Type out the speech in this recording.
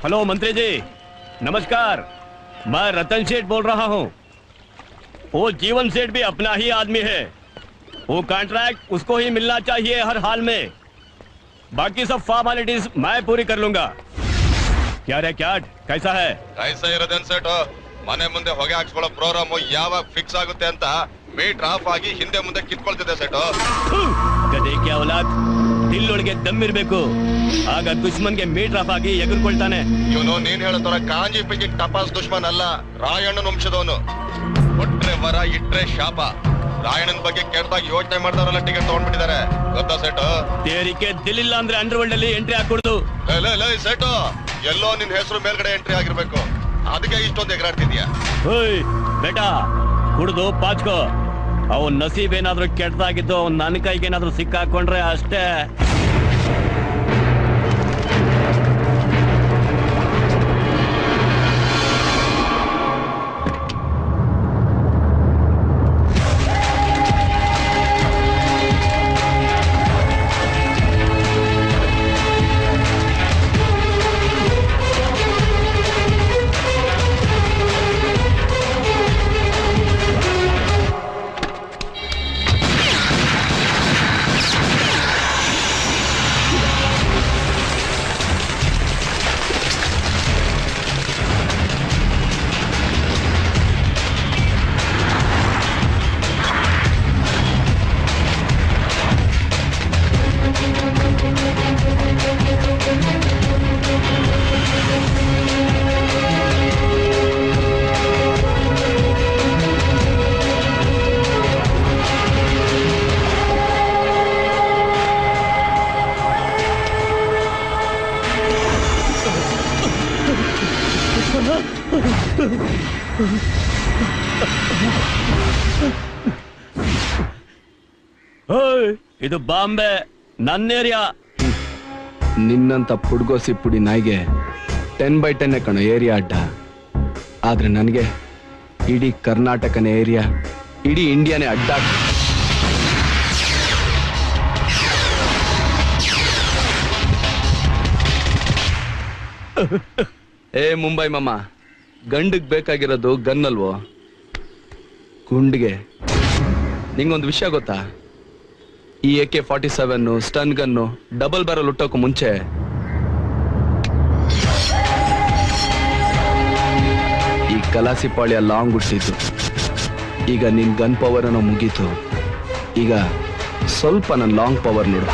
Hello मंत्री जी, नमस्कार। मैं रतन सेठ बोल रहा हूँ। वो जीवन सेठ भी अपना ही आदमी है। वो कॉन्ट्रैक्ट उसको ही मिलना चाहिए हर हाल में। बाकी सब फॉर्मेलिटीज मैं पूरी कर लूंगा। क्या रे क्या कैसा है? कैसा है रतन सेठ? ಮನೆ ಮುಂದೆ ಹೊಗೆ ಹಾಕ್ಸ್ಕೊಳ್ಳೋ ಪ್ರೋಗ್ರಾಮ್ ಯಾವಾಗ ಫಿಕ್ಸ್ ಆಗುತ್ತೆ ಅಂತ ಮೀಟರ್ ಆಫ್ ಆಗಿ ಹಿಂದೆ ಮುಂದೆ ಕಿತ್ಕೊಳ್ತಿದೆ ಸೆಟ್. ಗದೆ ಕ್ಯಾ ಔಲಾದ್, ದಿಲ್ಲೊಳಗೆ ದಮ್ಮಿರ್ಬೇಕು, ಆಗ ದುಶ್ಮನ್ಗೆ ಮೀಟರ್ ಆಫ್ ಆಗಿ ಎಗರ್ಕೊಳ್ತಾನೆ. ಇವನು ನೀನ್ ಹೇಳೋತರ ಕಾಂಜಿ ಪಿಂಜಿ ಟಪಾಸ್ ದುಶ್ಮನ್ ಅಲ್ಲ, ರಾಯಣ್ಣನ ವಂಶದವನು. ಕೊಟ್ರೆ ವರ ಇಟ್ರೆ ಶಾಪ. ರಾಯಣ್ಣನ ಬಗ್ಗೆ ಕೆಟ್ಟದಾಗಿ ಯೋಚನೆ ಮಾಡ್ದವರೆಲ್ಲ ಟಿಕೆಟ್ ತಗೊಂಡ್ಬಿಟ್ಟಿದ್ದಾರೆ ಗೊತ್ತಾ ಸೆಟ್? ತೇರಿಕೆ ದಿಲ್ಲಿಲ್ಲ ಅಂದ್ರೆ ಅಂಡರ್ ವರ್ಲ್ಡ್ ಅಲ್ಲಿ ಎಂಟ್ರಿ ಹಾಕೊಡುದು. ಸೆಟ್, ಎಲ್ಲೋ ನಿನ್ ಹೆಸರು ಮೇಲ್ಗಡೆ ಎಂಟ್ರಿ ಆಗಿರ್ಬೇಕು, ಅದಕ್ಕೆ ಇಷ್ಟೊಂದು ಎಗರಾಡ್ತಿದ್ಯಾ? ಬೇಟಾ ಕುಡ್ದು ಪಾಚ್ಕೋ. ಅವನ್ ನಸೀಬ್ ಏನಾದ್ರೂ ಕೆಟ್ಟದಾಗಿದ್ದು ಅವ್ನ್ ನನ್ನ ಕೈಗೆ ಏನಾದ್ರೂ ಸಿಕ್ಕಾಕೊಂಡ್ರೆ ಅಷ್ಟೇ. ಇದು ಬಾಂಬೆ, ನನ್ನ ಏರಿಯಾ. ನಿನ್ನಂತ ಪುಡ್ಗೋಸಿ ಪುಡಿ ನಾಯಿಗೆ 10x10 ಕಣೋ ಏರಿಯಾ ಅಡ್ಡ. ಆದ್ರೆ ನನಗೆ ಇಡೀ ಕರ್ನಾಟಕನೇ ಏರಿಯಾ, ಇಡೀ ಇಂಡಿಯಾನೇ ಅಡ್ಡ. ಏ ಮುಂಬೈ ಮಾಮ, ಗಂಡಿಗೆ ಬೇಕಾಗಿರೋದು ಗನ್ ಅಲ್ವೋ, ಗುಂಡಿಗೆ. ನಿಂಗೊಂದು ವಿಷಯ ಗೊತ್ತಾ? ಈ AK-47 stun gun double barrel ಹುಟ್ಟೋಕು ಮುಂಚೆ ಈ ಕಲಾಸಿ ಪಾಳ್ಯ ಲಾಂಗ್ ಹುಟ್ಟಿಸಿದ್ದು. ಈಗ ನಿನ್ ಗನ್ ಪವರ್ ಅನ್ನೋ ಮುಗೀತು. ಈಗ ಸ್ವಲ್ಪ ನನ್ನ ಲಾಂಗ್ ಪವರ್ ನೋಡು.